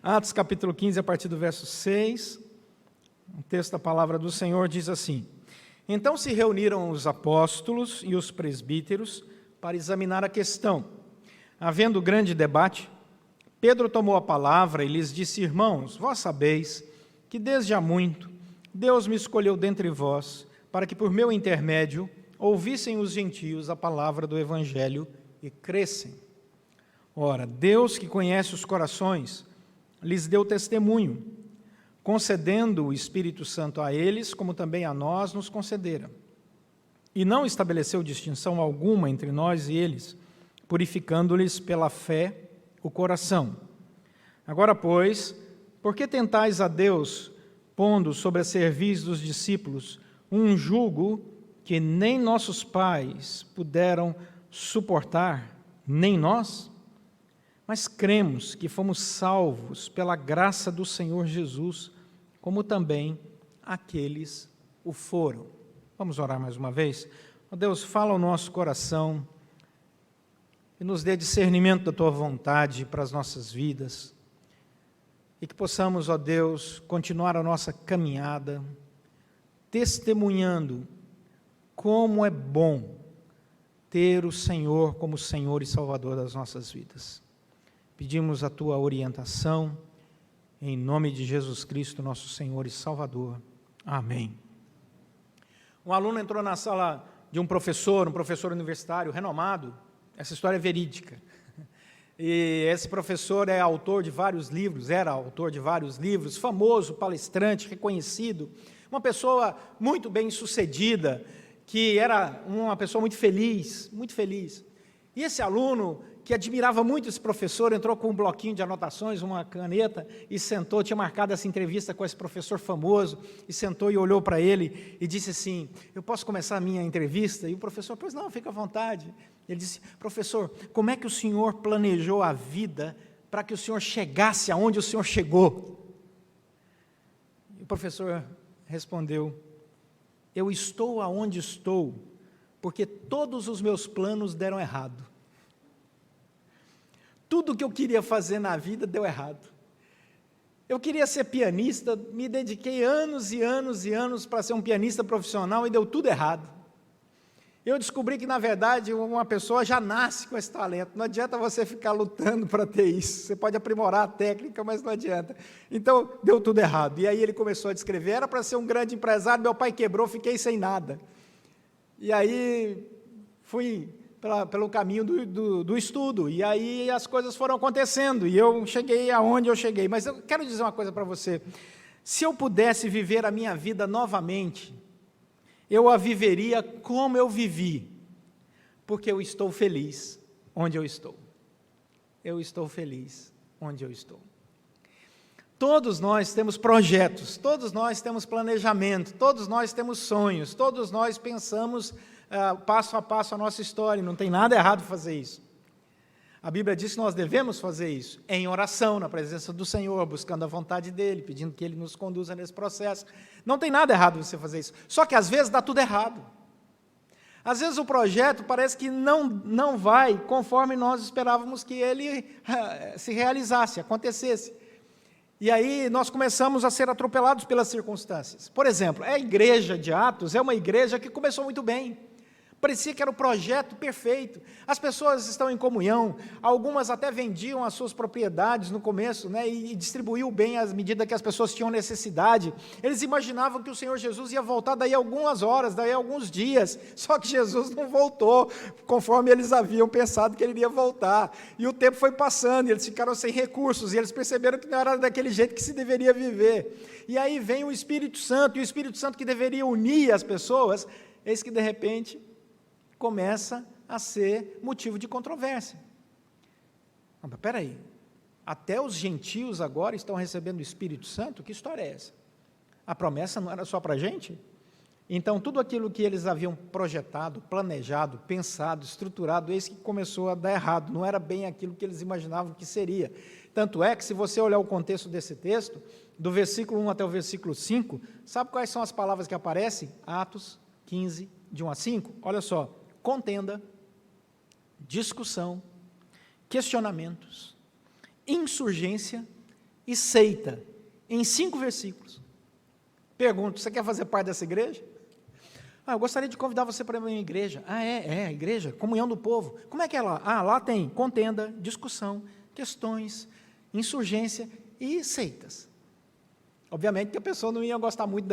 Atos capítulo 15, a partir do verso 6, o texto da palavra do Senhor diz assim: Então se reuniram os apóstolos e os presbíteros para examinar a questão. Havendo grande debate, Pedro tomou a palavra e lhes disse: Irmãos, vós sabeis que desde há muito Deus me escolheu dentre vós, para que por meu intermédio ouvissem os gentios a palavra do Evangelho e crescem. Ora, Deus que conhece os corações, lhes deu testemunho, concedendo o Espírito Santo a eles, como também a nós nos concedera. E não estabeleceu distinção alguma entre nós e eles, purificando-lhes pela fé o coração. Agora, pois, por que tentais a Deus, pondo sobre a cerviz dos discípulos um jugo que nem nossos pais puderam suportar, nem nós? Mas cremos que fomos salvos pela graça do Senhor Jesus, como também aqueles o foram. Vamos orar mais uma vez? Ó Deus, fala ao nosso coração e nos dê discernimento da Tua vontade para as nossas vidas, e que possamos, ó Deus, continuar a nossa caminhada, testemunhando como é bom ter o Senhor como Senhor e Salvador das nossas vidas. Pedimos a Tua orientação, em nome de Jesus Cristo, nosso Senhor e Salvador. Amém. Um aluno entrou na sala de um professor universitário renomado. Essa história é verídica. E esse professor é autor de vários livros, era autor de vários livros, famoso, palestrante, reconhecido, uma pessoa muito bem sucedida, que era uma pessoa muito feliz, muito feliz. E esse aluno, que admirava muito esse professor, entrou com um bloquinho de anotações, uma caneta, e sentou, tinha marcado essa entrevista com esse professor famoso, e sentou e olhou para ele e disse assim: eu posso começar a minha entrevista? E o professor: pois não, fica à vontade. Ele disse: professor, como é que o senhor planejou a vida para que o senhor chegasse aonde o senhor chegou? E o professor respondeu: eu estou aonde estou, porque todos os meus planos deram errado. Tudo que eu queria fazer na vida deu errado. Eu queria ser pianista, me dediquei anos e anos e anos para ser um pianista profissional e deu tudo errado. Eu descobri que, na verdade, uma pessoa já nasce com esse talento. Não adianta você ficar lutando para ter isso. Você pode aprimorar a técnica, mas não adianta. Então, deu tudo errado. E aí ele começou a descrever: era para ser um grande empresário, meu pai quebrou, fiquei sem nada. E aí fui pelo caminho do estudo, e aí as coisas foram acontecendo, e eu cheguei aonde eu cheguei. Mas eu quero dizer uma coisa para você: se eu pudesse viver a minha vida novamente, eu a viveria como eu vivi, porque eu estou feliz onde eu estou. Eu estou feliz onde eu estou. Todos nós temos projetos, todos nós temos planejamento, todos nós temos sonhos, todos nós pensamos passo a passo a nossa história, não tem nada errado fazer isso. A Bíblia diz que nós devemos fazer isso em oração, na presença do Senhor, buscando a vontade dEle, pedindo que Ele nos conduza nesse processo. Não tem nada errado você fazer isso, só que às vezes dá tudo errado. Às vezes o projeto parece que não vai conforme nós esperávamos que ele se realizasse, acontecesse. E aí nós começamos a ser atropelados pelas circunstâncias. Por exemplo, a igreja de Atos é uma igreja que começou muito bem. Parecia que era o projeto perfeito. As pessoas estão em comunhão, algumas até vendiam as suas propriedades no começo, né, e distribuíam o bem à medida que as pessoas tinham necessidade. Eles imaginavam que o Senhor Jesus ia voltar daí a algumas horas, daí a alguns dias, só que Jesus não voltou, conforme eles haviam pensado que ele iria voltar. E o tempo foi passando, e eles ficaram sem recursos, e eles perceberam que não era daquele jeito que se deveria viver. E aí vem o Espírito Santo, e o Espírito Santo que deveria unir as pessoas, eis que de repente começa a ser motivo de controvérsia. Mas espera aí, até os gentios agora estão recebendo o Espírito Santo? Que história é essa? A promessa não era só para a gente? Então, tudo aquilo que eles haviam projetado, planejado, pensado, estruturado, eis que começou a dar errado, não era bem aquilo que eles imaginavam que seria. Tanto é que, se você olhar o contexto desse texto, do versículo 1 até o versículo 5, sabe quais são as palavras que aparecem? Atos 15, de 1 a 5, olha só: contenda, discussão, questionamentos, insurgência e seita, em 5 versículos. Pergunto, você quer fazer parte dessa igreja? Eu gostaria de convidar você para a minha igreja. A igreja, comunhão do povo. Como é que é lá? Lá tem contenda, discussão, questões, insurgência e seitas. Obviamente que a pessoa não ia gostar muito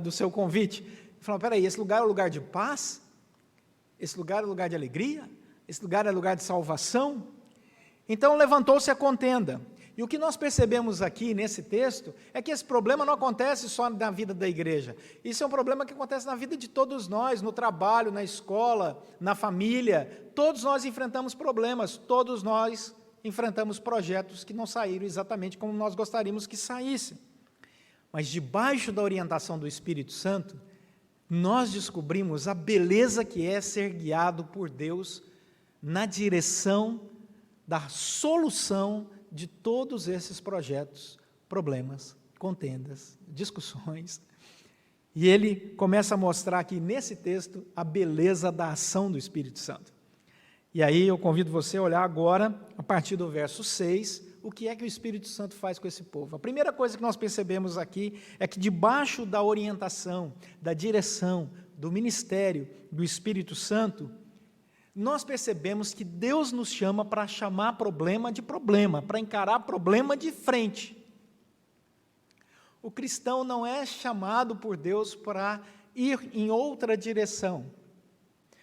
do seu convite. Falou, peraí, esse lugar é um lugar de paz? Esse lugar é um lugar de alegria? Esse lugar é um lugar de salvação? Então levantou-se a contenda. E o que nós percebemos aqui nesse texto é que esse problema não acontece só na vida da igreja. Isso é um problema que acontece na vida de todos nós, no trabalho, na escola, na família. Todos nós enfrentamos problemas, todos nós enfrentamos projetos que não saíram exatamente como nós gostaríamos que saíssem. Mas debaixo da orientação do Espírito Santo, nós descobrimos a beleza que é ser guiado por Deus na direção da solução de todos esses projetos, problemas, contendas, discussões. E ele começa a mostrar aqui nesse texto a beleza da ação do Espírito Santo. E aí eu convido você a olhar agora, a partir do verso 6, o que é que o Espírito Santo faz com esse povo. A primeira coisa que nós percebemos aqui é que debaixo da orientação, da direção, do ministério do Espírito Santo, nós percebemos que Deus nos chama para chamar problema de problema, para encarar problema de frente. O cristão não é chamado por Deus para ir em outra direção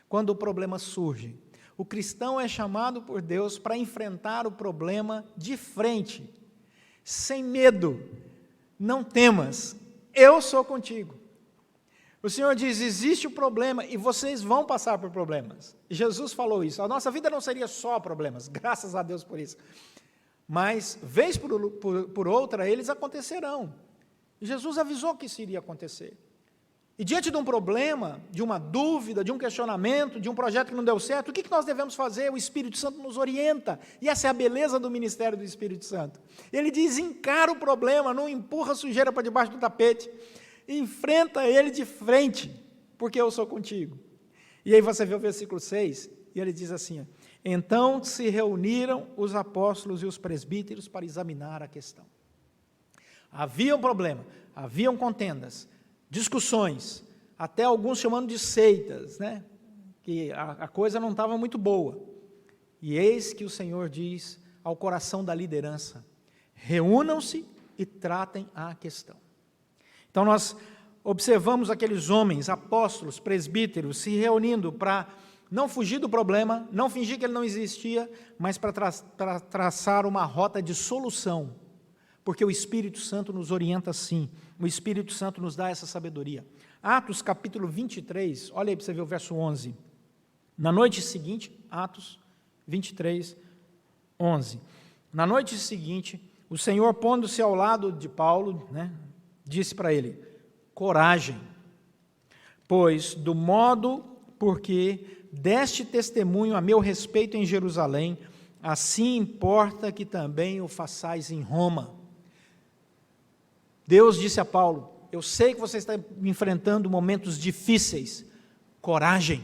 quando o problema surge. O cristão é chamado por Deus para enfrentar o problema de frente, sem medo. Não temas, eu sou contigo. O Senhor diz, existe o problema e vocês vão passar por problemas. Jesus falou isso, a nossa vida não seria só problemas, graças a Deus por isso. Mas, vez por outra, eles acontecerão. Jesus avisou que isso iria acontecer. E diante de um problema, de uma dúvida, de um questionamento, de um projeto que não deu certo, o que nós devemos fazer? O Espírito Santo nos orienta, e essa é a beleza do ministério do Espírito Santo. Ele diz, encara o problema, não empurra a sujeira para debaixo do tapete, enfrenta ele de frente, porque eu sou contigo. E aí você vê o versículo 6, e ele diz assim, então se reuniram os apóstolos e os presbíteros para examinar a questão. Havia um problema, haviam contendas, discussões, até alguns chamando de seitas, né? Que a coisa não estava muito boa. E eis que o Senhor diz ao coração da liderança, reúnam-se e tratem a questão. Então nós observamos aqueles homens, apóstolos, presbíteros, se reunindo para não fugir do problema, não fingir que ele não existia, mas para traçar uma rota de solução, porque o Espírito Santo nos orienta assim, o Espírito Santo nos dá essa sabedoria. Atos capítulo 23, olha aí para você ver o verso 11. Na noite seguinte, Atos 23, 11. Na noite seguinte, o Senhor, pondo-se ao lado de Paulo, né, disse para ele, coragem, pois do modo porque deste testemunho a meu respeito em Jerusalém, assim importa que também o façais em Roma. Deus disse a Paulo, eu sei que você está enfrentando momentos difíceis, coragem,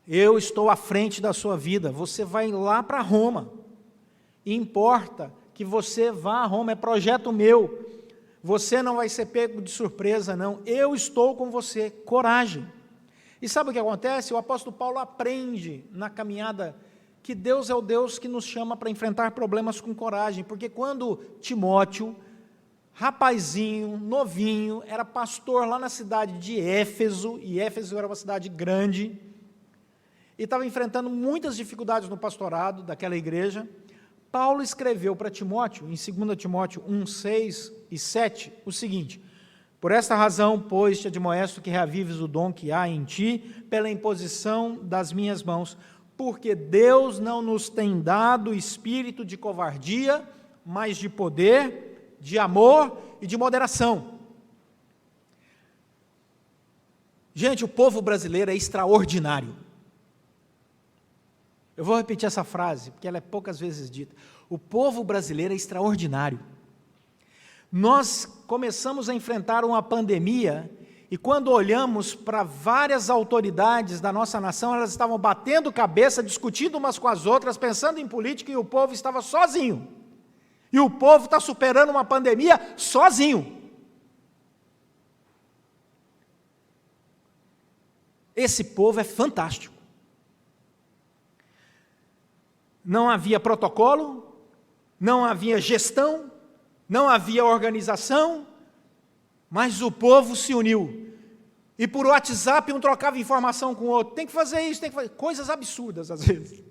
eu estou à frente da sua vida, você vai lá para Roma, e importa que você vá a Roma, é projeto meu, você não vai ser pego de surpresa não, eu estou com você, coragem. E sabe o que acontece? O apóstolo Paulo aprende na caminhada que Deus é o Deus que nos chama para enfrentar problemas com coragem, porque quando Timóteo, rapazinho, novinho, era pastor lá na cidade de Éfeso, e Éfeso era uma cidade grande, e estava enfrentando muitas dificuldades no pastorado daquela igreja, Paulo escreveu para Timóteo, em 2 Timóteo 1, 6 e 7, o seguinte, por esta razão, pois, te admoesto que reavives o dom que há em ti, pela imposição das minhas mãos, porque Deus não nos tem dado espírito de covardia, mas de poder, de amor e de moderação. Gente, o povo brasileiro é extraordinário. Eu vou repetir essa frase, porque ela é poucas vezes dita. O povo brasileiro é extraordinário. Nós começamos a enfrentar uma pandemia, e quando olhamos para várias autoridades da nossa nação, elas estavam batendo cabeça, discutindo umas com as outras, pensando em política, e o povo estava sozinho. E o povo está superando uma pandemia sozinho. Esse povo é fantástico. Não havia protocolo, não havia gestão, não havia organização, mas o povo se uniu. E por WhatsApp um trocava informação com o outro. Tem que fazer isso, tem que fazer... Coisas absurdas às vezes.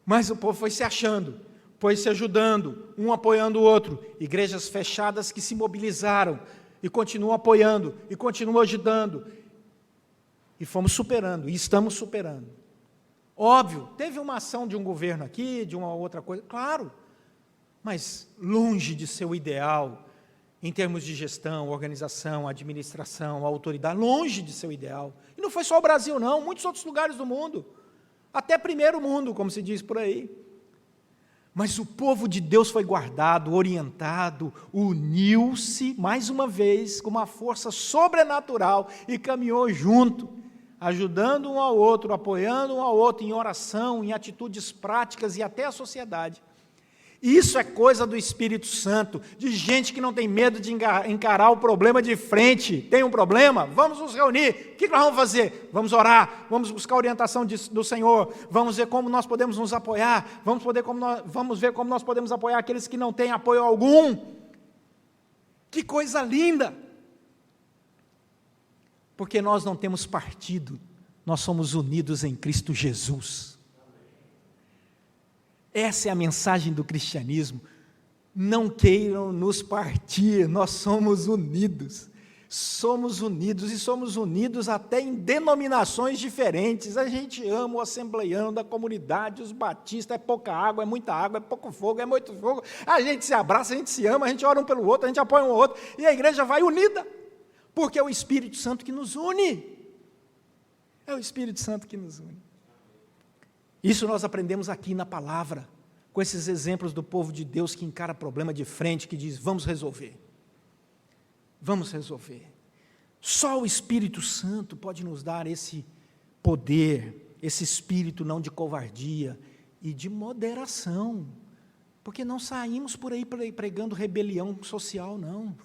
Mas o povo foi se achando, foi se ajudando, um apoiando o outro. Igrejas fechadas que se mobilizaram e continuam apoiando, e continuam ajudando. E fomos superando, e estamos superando. Óbvio, teve uma ação de um governo aqui, de uma outra coisa, claro, mas longe de ser o ideal, em termos de gestão, organização, administração, autoridade, longe de ser o ideal. E não foi só o Brasil, não, muitos outros lugares do mundo, até primeiro mundo, como se diz por aí. Mas o povo de Deus foi guardado, orientado, uniu-se, mais uma vez, com uma força sobrenatural e caminhou junto, ajudando um ao outro, apoiando um ao outro em oração, em atitudes práticas e até a sociedade. Isso é coisa do Espírito Santo, de gente que não tem medo de encarar o problema de frente. Tem um problema? Vamos nos reunir. O que nós vamos fazer? Vamos orar, vamos buscar a orientação do Senhor, vamos ver como nós podemos nos apoiar, vamos ver como nós podemos apoiar aqueles que não têm apoio algum. Que coisa linda! Porque nós não temos partido, nós somos unidos em Cristo Jesus. Essa é a mensagem do cristianismo. Não queiram nos partir, nós somos unidos. Somos unidos e somos unidos até em denominações diferentes. A gente ama o assembleiano da comunidade, os batistas, é pouca água, é pouco fogo, é muito fogo. A gente se abraça, a gente se ama, a gente ora um pelo outro, a gente apoia um ao outro, e a igreja vai unida, porque é o Espírito Santo que nos une. É o Espírito Santo que nos une. Isso nós aprendemos aqui na palavra, com esses exemplos do povo de Deus que encara problema de frente, que diz, vamos resolver. Vamos resolver. Só o Espírito Santo pode nos dar esse poder, esse espírito não de covardia e de moderação, porque não saímos por aí pregando rebelião social, não.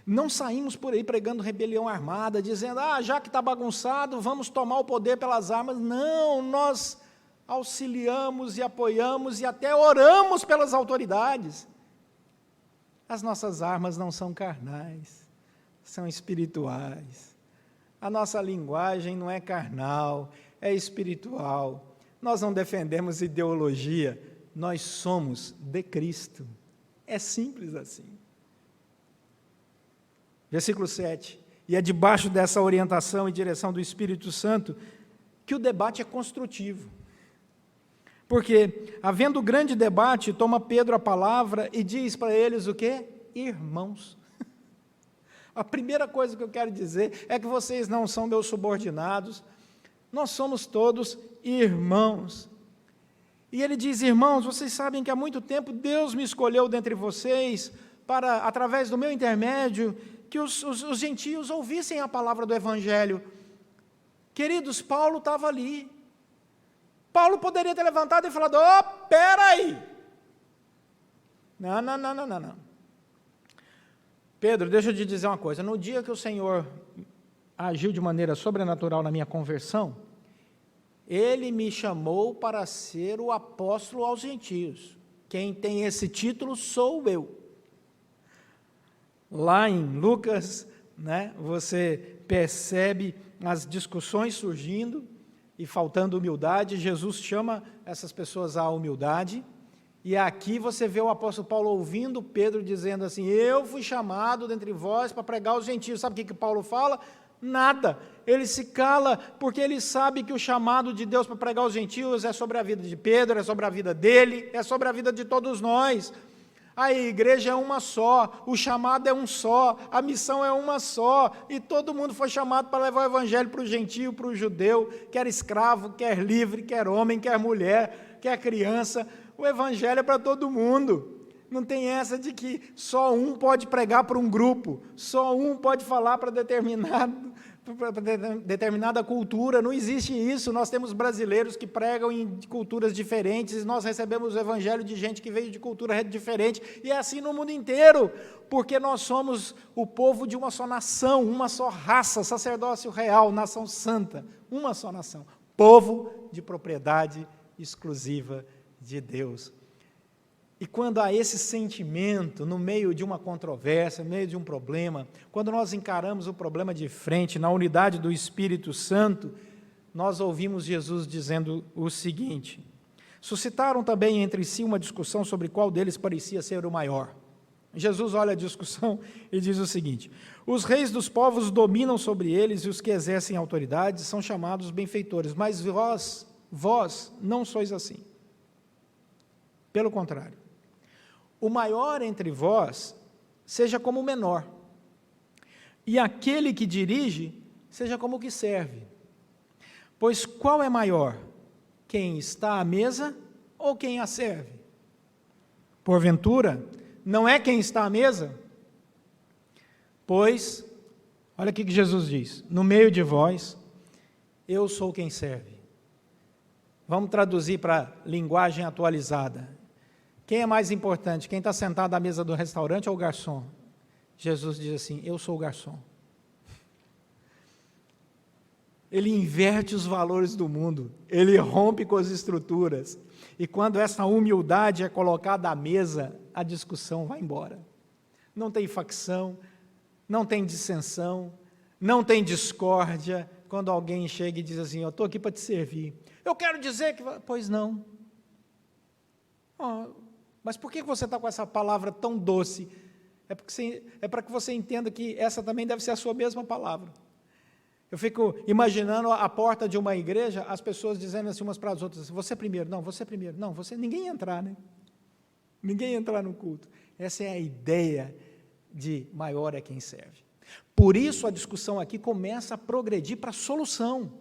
Não saímos por aí pregando rebelião armada, dizendo, já que está bagunçado, vamos tomar o poder pelas armas. Não, nós auxiliamos e apoiamos e até oramos pelas autoridades. As nossas armas não são carnais, são espirituais. A nossa linguagem não é carnal, é espiritual. Nós não defendemos ideologia, nós somos de Cristo. É simples assim. Versículo 7. E é debaixo dessa orientação e direção do Espírito Santo que o debate é construtivo. Porque, havendo grande debate, toma Pedro a palavra e diz para eles o quê? Irmãos. A primeira coisa que eu quero dizer é que vocês não são meus subordinados, nós somos todos irmãos. E ele diz, irmãos, vocês sabem que há muito tempo Deus me escolheu dentre vocês para, através do meu intermédio, que os gentios ouvissem a palavra do Evangelho. Queridos, Paulo estava ali. Paulo poderia ter levantado e falado, espera aí. Não. Pedro, deixa eu te dizer uma coisa. No dia que o Senhor agiu de maneira sobrenatural na minha conversão, Ele me chamou para ser o apóstolo aos gentios. Quem tem esse título sou eu. Lá em Lucas, você percebe as discussões surgindo e faltando humildade. Jesus chama essas pessoas à humildade. E aqui você vê o apóstolo Paulo ouvindo Pedro dizendo assim, eu fui chamado dentre vós para pregar aos gentios. Sabe o que Paulo fala? Nada. Ele se cala porque ele sabe que o chamado de Deus para pregar aos gentios é sobre a vida de Pedro, é sobre a vida dele, é sobre a vida de todos nós. A igreja é uma só, o chamado é um só, a missão é uma só, e todo mundo foi chamado para levar o evangelho para o gentio, para o judeu, quer escravo, quer livre, quer homem, quer mulher, quer criança. O evangelho é para todo mundo. Não tem essa de que só um pode pregar para um grupo, só um pode falar para determinado determinada cultura, não existe isso. Nós temos brasileiros que pregam em culturas diferentes, nós recebemos o evangelho de gente que veio de cultura diferente, e é assim no mundo inteiro, porque nós somos o povo de uma só nação, uma só raça, sacerdócio real, nação santa, uma só nação, povo de propriedade exclusiva de Deus. E quando há esse sentimento, no meio de uma controvérsia, no meio de um problema, quando nós encaramos o problema de frente, na unidade do Espírito Santo, nós ouvimos Jesus dizendo o seguinte: suscitaram também entre si uma discussão sobre qual deles parecia ser o maior. Jesus olha a discussão e diz o seguinte: os reis dos povos dominam sobre eles, e os que exercem autoridade são chamados benfeitores, mas vós não sois assim. Pelo contrário, o maior entre vós seja como o menor, e aquele que dirige seja como o que serve. Pois qual é maior, quem está à mesa ou quem a serve? Porventura, não é quem está à mesa? Pois, olha aqui que Jesus diz: no meio de vós, eu sou quem serve. Vamos traduzir para linguagem atualizada. Quem é mais importante, quem está sentado à mesa do restaurante ou o garçom? Jesus diz assim: eu sou o garçom. Ele inverte os valores do mundo, ele rompe com as estruturas, e quando essa humildade é colocada à mesa, a discussão vai embora. Não tem facção, não tem dissensão, não tem discórdia, quando alguém chega e diz assim: eu estou aqui para te servir. Eu quero dizer que... Pois não. Mas por que você está com essa palavra tão doce? É para que você entenda que essa também deve ser a sua mesma palavra. Eu fico imaginando a porta de uma igreja, as pessoas dizendo assim umas para as outras: você primeiro, não, você primeiro, não, você... Ninguém entrar, né? Ninguém entrar no culto. Essa é a ideia de maior é quem serve. Por isso a discussão aqui começa a progredir para a solução,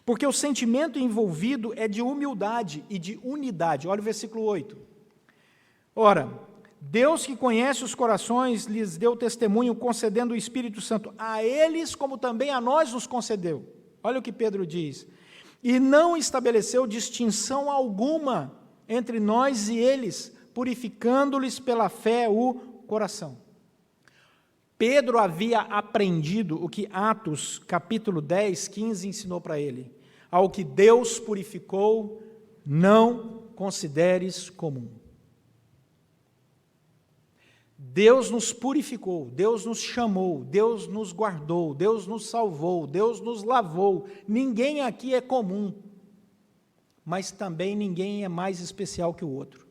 porque o sentimento envolvido é de humildade e de unidade. Olha o versículo 8. Ora, Deus que conhece os corações lhes deu testemunho concedendo o Espírito Santo a eles, como também a nós nos concedeu. Olha o que Pedro diz: e não estabeleceu distinção alguma entre nós e eles, purificando-lhes pela fé o coração. Pedro havia aprendido o que Atos, capítulo 10, 15, ensinou para ele: ao que Deus purificou, não consideres comum. Deus nos purificou, Deus nos chamou, Deus nos guardou, Deus nos salvou, Deus nos lavou. Ninguém aqui é comum, mas também ninguém é mais especial que o outro.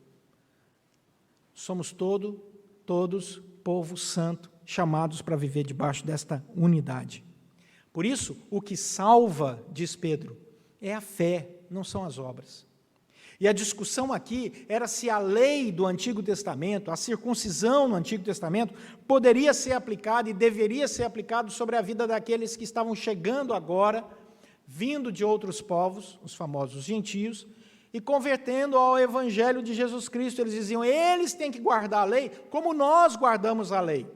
Somos todos povo santo, chamados para viver debaixo desta unidade. Por isso, o que salva, diz Pedro, é a fé, não são as obras. E a discussão aqui era se a lei do Antigo Testamento, a circuncisão no Antigo Testamento, poderia ser aplicada e deveria ser aplicada sobre a vida daqueles que estavam chegando agora, vindo de outros povos, os famosos gentios, e convertendo ao Evangelho de Jesus Cristo. Eles diziam: eles têm que guardar a lei como nós guardamos a lei.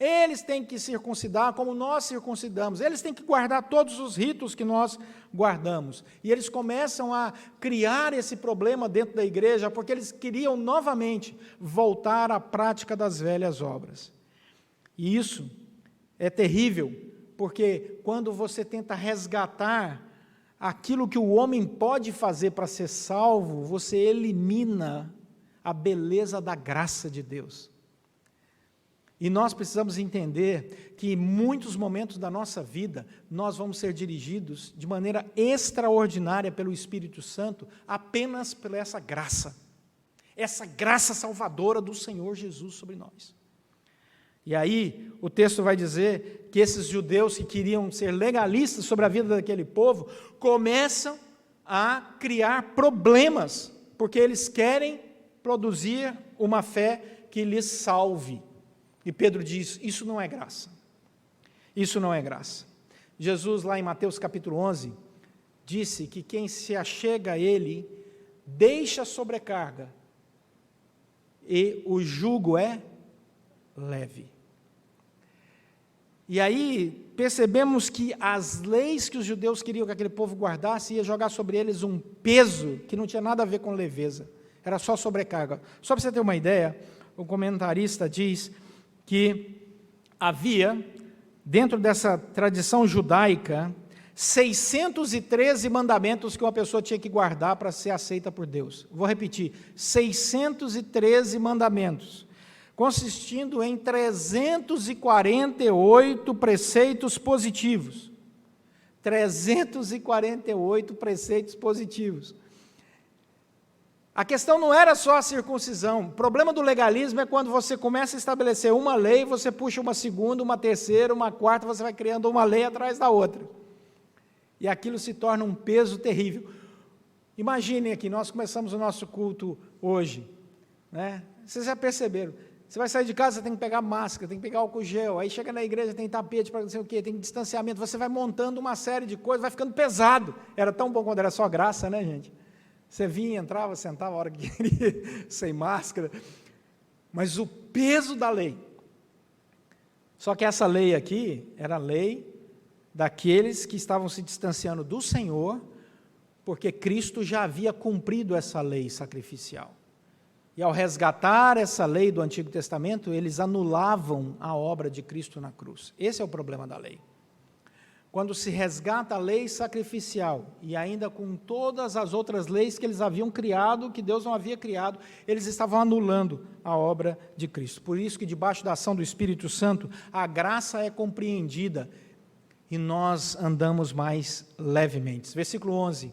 Eles têm que circuncidar como nós circuncidamos. Eles têm que guardar todos os ritos que nós guardamos. E eles começam a criar esse problema dentro da igreja, porque eles queriam novamente voltar à prática das velhas obras. E isso é terrível, porque quando você tenta resgatar aquilo que o homem pode fazer para ser salvo, você elimina a beleza da graça de Deus. E nós precisamos entender que em muitos momentos da nossa vida, nós vamos ser dirigidos de maneira extraordinária pelo Espírito Santo, apenas por essa graça salvadora do Senhor Jesus sobre nós. E aí, o texto vai dizer que esses judeus que queriam ser legalistas sobre a vida daquele povo, começam a criar problemas, porque eles querem produzir uma fé que lhes salve. E Pedro diz: isso não é graça. Isso não é graça. Jesus, lá em Mateus capítulo 11, disse que quem se achega a Ele, deixa a sobrecarga, e o jugo é leve. E aí percebemos que as leis que os judeus queriam que aquele povo guardasse ia jogar sobre eles um peso que não tinha nada a ver com leveza, era só sobrecarga. Só para você ter uma ideia, o comentarista diz que havia, dentro dessa tradição judaica, 613 mandamentos que uma pessoa tinha que guardar para ser aceita por Deus. Vou repetir, 613 mandamentos, consistindo em 348 preceitos positivos. 348 preceitos positivos. A questão não era só a circuncisão. O problema do legalismo é quando você começa a estabelecer uma lei, você puxa uma segunda, uma terceira, uma quarta, você vai criando uma lei atrás da outra. E aquilo se torna um peso terrível. Imaginem aqui, nós começamos o nosso culto hoje, né? Vocês já perceberam, você vai sair de casa, você tem que pegar máscara, tem que pegar álcool gel, aí chega na igreja, tem tapete para não sei o quê, tem distanciamento, você vai montando uma série de coisas, vai ficando pesado. Era tão bom quando era só graça, né, gente? Você vinha, entrava, sentava a hora que queria, sem máscara, mas o peso da lei. Só que essa lei aqui era a lei daqueles que estavam se distanciando do Senhor, porque Cristo já havia cumprido essa lei sacrificial. E ao resgatar essa lei do Antigo Testamento, eles anulavam a obra de Cristo na cruz. Esse é o problema da lei. Quando se resgata a lei sacrificial, e ainda com todas as outras leis que eles haviam criado, que Deus não havia criado, eles estavam anulando a obra de Cristo. Por isso que debaixo da ação do Espírito Santo, a graça é compreendida, e nós andamos mais levemente. Versículo 11.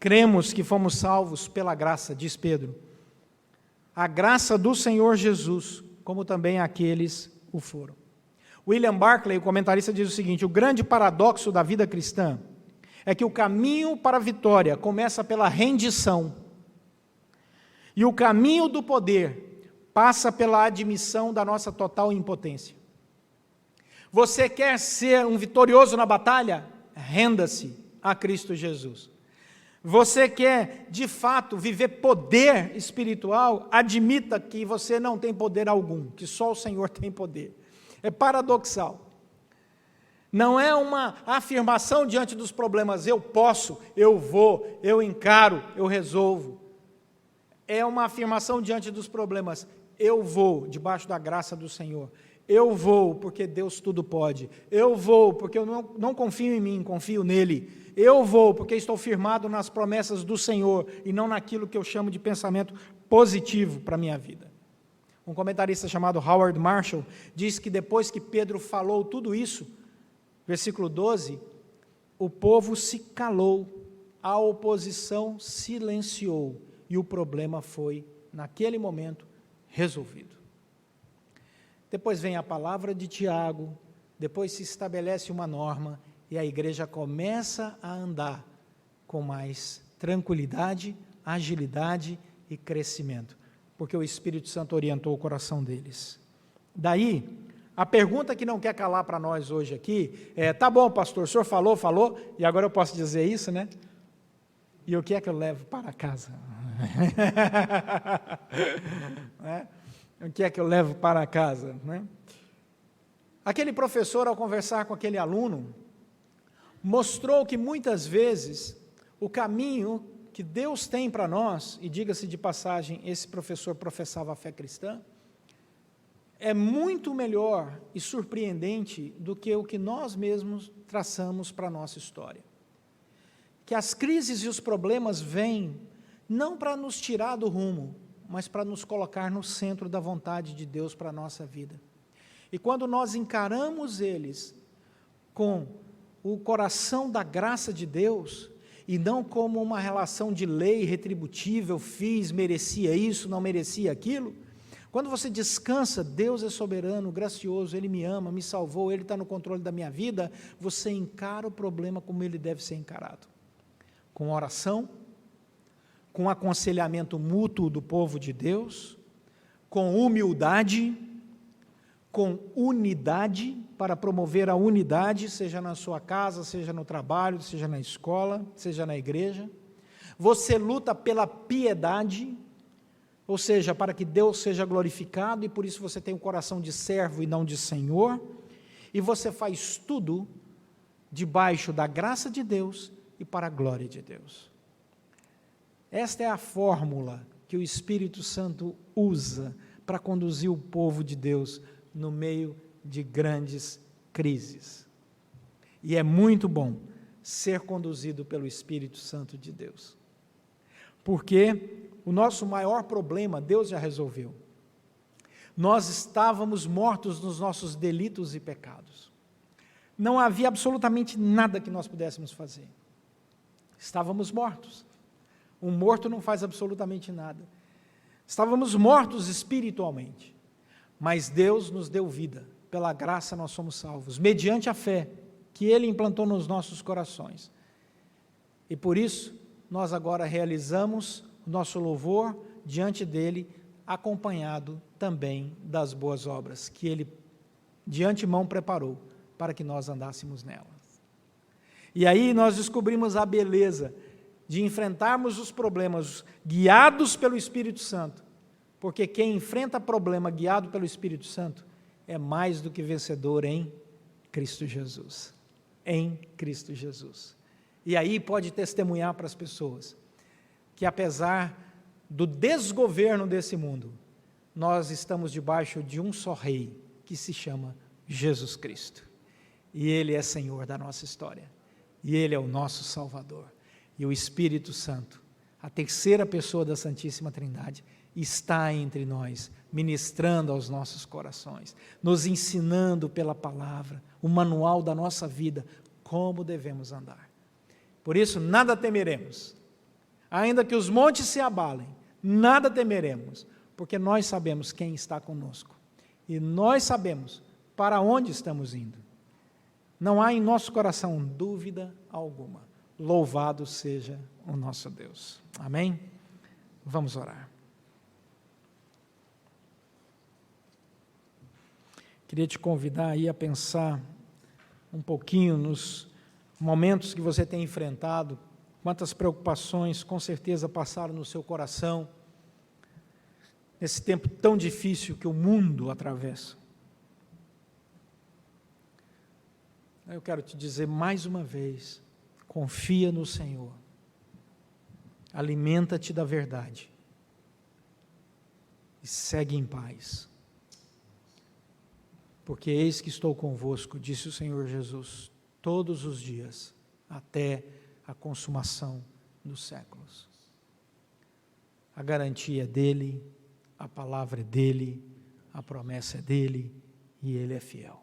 Cremos que fomos salvos pela graça, diz Pedro. A graça do Senhor Jesus, como também aqueles o foram. William Barclay, o comentarista, diz o seguinte: o grande paradoxo da vida cristã é que o caminho para a vitória começa pela rendição, e o caminho do poder passa pela admissão da nossa total impotência. Você quer ser um vitorioso na batalha? Renda-se a Cristo Jesus. Você quer, de fato, viver poder espiritual? Admita que você não tem poder algum, que só o Senhor tem poder. É paradoxal. Não é uma afirmação diante dos problemas, eu posso, eu vou, eu encaro, eu resolvo. É uma afirmação diante dos problemas, eu vou, debaixo da graça do Senhor. Eu vou porque Deus tudo pode. Eu vou porque eu não confio em mim, confio nele. Eu vou porque estou firmado nas promessas do Senhor e não naquilo que eu chamo de pensamento positivo para a minha vida. Um comentarista chamado Howard Marshall diz que depois que Pedro falou tudo isso, versículo 12, o povo se calou, a oposição silenciou e o problema foi, naquele momento, resolvido. Depois vem a palavra de Tiago, depois se estabelece uma norma e a igreja começa a andar com mais tranquilidade, agilidade e crescimento, porque o Espírito Santo orientou o coração deles. Daí, a pergunta que não quer calar para nós hoje aqui é: tá bom, pastor, o senhor falou, e agora eu posso dizer isso, né? E o que é que eu levo para casa? Né? O que é que eu levo para casa? Né? Aquele professor, ao conversar com aquele aluno, mostrou que muitas vezes o caminho que Deus tem para nós, e diga-se de passagem, esse professor professava a fé cristã, é muito melhor e surpreendente do que o que nós mesmos traçamos para a nossa história. Que as crises e os problemas vêm não para nos tirar do rumo, mas para nos colocar no centro da vontade de Deus para a nossa vida. E quando nós encaramos eles com o coração da graça de Deus, e não como uma relação de lei retributiva, eu fiz, merecia isso, não merecia aquilo, quando você descansa, Deus é soberano, gracioso, Ele me ama, me salvou, Ele está no controle da minha vida, você encara o problema como ele deve ser encarado. Com oração, com aconselhamento mútuo do povo de Deus, com humildade, com unidade, para promover a unidade, seja na sua casa, seja no trabalho, seja na escola, seja na igreja. Você luta pela piedade, ou seja, para que Deus seja glorificado, e por isso você tem um coração de servo e não de senhor. E você faz tudo debaixo da graça de Deus e para a glória de Deus. Esta é a fórmula que o Espírito Santo usa para conduzir o povo de Deus no meio de grandes crises. E é muito bom ser conduzido pelo Espírito Santo de Deus. Porque o nosso maior problema, Deus já resolveu. Nós estávamos mortos nos nossos delitos e pecados. Não havia absolutamente nada que nós pudéssemos fazer. Estávamos mortos. Um morto não faz absolutamente nada. Estávamos mortos espiritualmente. Mas Deus nos deu vida. Pela graça nós somos salvos, mediante a fé que Ele implantou nos nossos corações. E por isso, nós agora realizamos o nosso louvor diante dEle, acompanhado também das boas obras que Ele de antemão preparou para que nós andássemos nelas. E aí nós descobrimos a beleza de enfrentarmos os problemas guiados pelo Espírito Santo, porque quem enfrenta problema guiado pelo Espírito Santo é mais do que vencedor em Cristo Jesus. Em Cristo Jesus. E aí pode testemunhar para as pessoas que apesar do desgoverno desse mundo, nós estamos debaixo de um só Rei, que se chama Jesus Cristo. E Ele é Senhor da nossa história. E Ele é o nosso Salvador. E o Espírito Santo, a terceira pessoa da Santíssima Trindade, está entre nós, ministrando aos nossos corações, nos ensinando pela palavra, o manual da nossa vida, como devemos andar. Por isso, nada temeremos. Ainda que os montes se abalem, nada temeremos, porque nós sabemos quem está conosco. E nós sabemos para onde estamos indo. Não há em nosso coração dúvida alguma. Louvado seja o nosso Deus. Amém? Vamos orar. Queria te convidar aí a pensar um pouquinho nos momentos que você tem enfrentado, quantas preocupações com certeza passaram no seu coração, nesse tempo tão difícil que o mundo atravessa. Eu quero te dizer mais uma vez, confia no Senhor, alimenta-te da verdade e segue em paz. Porque eis que estou convosco, disse o Senhor Jesus, todos os dias, até a consumação dos séculos. A garantia é dEle, a palavra é dEle, a promessa é dEle, e Ele é fiel.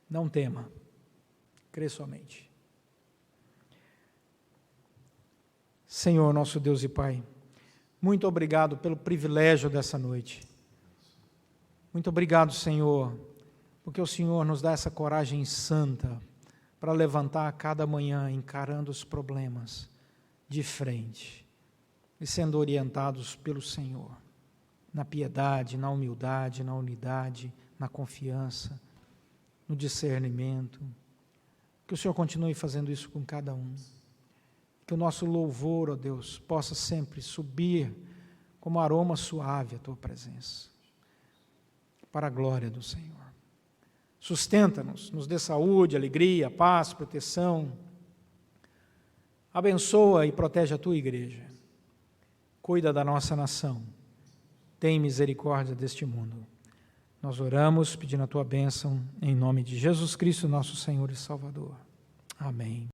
Não tema, crê somente. Senhor, nosso Deus e Pai, muito obrigado pelo privilégio dessa noite. Muito obrigado, Senhor, porque o Senhor nos dá essa coragem santa para levantar a cada manhã encarando os problemas de frente e sendo orientados pelo Senhor, na piedade, na humildade, na unidade, na confiança, no discernimento. Que o Senhor continue fazendo isso com cada um. Que o nosso louvor, ó Deus, possa sempre subir como aroma suave à Tua presença, para a glória do Senhor. Sustenta-nos, nos dê saúde, alegria, paz, proteção. Abençoa e protege a Tua igreja. Cuida da nossa nação. Tem misericórdia deste mundo. Nós oramos pedindo a Tua bênção em nome de Jesus Cristo, nosso Senhor e Salvador. Amém.